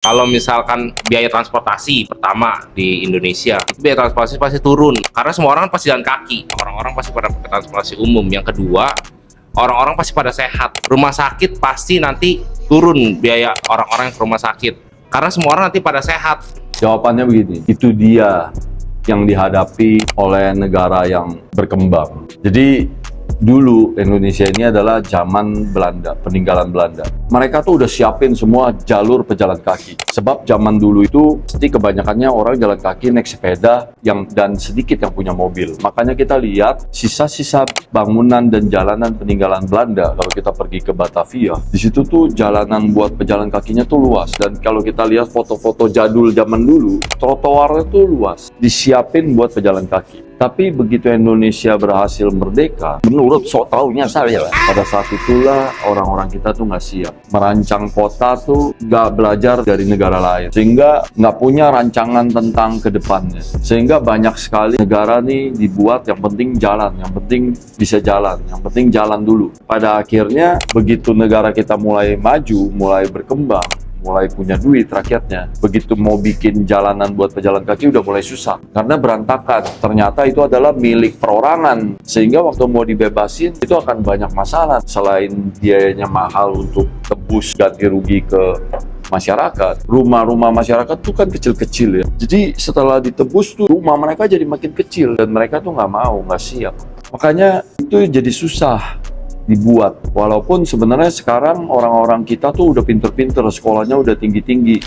Kalau misalkan biaya transportasi pertama di Indonesia, itu biaya transportasi pasti turun karena semua orang kan pasti jalan kaki, orang-orang pasti pada pakai transportasi umum. Yang kedua, orang-orang pasti pada sehat, rumah sakit pasti nanti turun biaya orang-orang yang ke rumah sakit karena semua orang nanti pada sehat. Jawabannya begini, itu dia yang dihadapi oleh negara yang berkembang. Jadi dulu Indonesia ini adalah zaman Belanda, peninggalan Belanda. Mereka tuh udah siapin semua jalur pejalan kaki. Sebab zaman dulu itu pasti kebanyakannya orang jalan kaki, naik sepeda, dan sedikit yang punya mobil. Makanya kita lihat sisa-sisa bangunan dan jalanan peninggalan Belanda. Kalau kita pergi ke Batavia, di situ tuh jalanan buat pejalan kakinya tuh luas. Dan kalau kita lihat foto-foto jadul zaman dulu, trotoarnya tuh luas, disiapin buat pejalan kaki. Tapi begitu Indonesia berhasil merdeka, menurut sok taunya saya, pada saat itulah orang-orang kita tuh nggak siap. Merancang kota tuh nggak belajar dari negara lain. Sehingga nggak punya rancangan tentang kedepannya. Sehingga banyak sekali negara nih dibuat yang penting jalan, yang penting bisa jalan, yang penting jalan dulu. Pada akhirnya, begitu negara kita mulai maju, mulai berkembang, mulai punya duit rakyatnya, begitu mau bikin jalanan buat pejalan kaki udah mulai susah karena berantakan. Ternyata itu adalah milik perorangan, sehingga waktu mau dibebasin itu akan banyak masalah. Selain biayanya mahal untuk tebus ganti rugi ke masyarakat, rumah-rumah masyarakat tuh kan kecil-kecil ya. Jadi setelah ditebus tuh rumah mereka jadi makin kecil dan mereka tuh nggak mau, nggak siap. Makanya itu jadi susah dibuat. Walaupun sebenarnya sekarang orang-orang kita tuh udah pinter-pinter, sekolahnya udah tinggi-tinggi.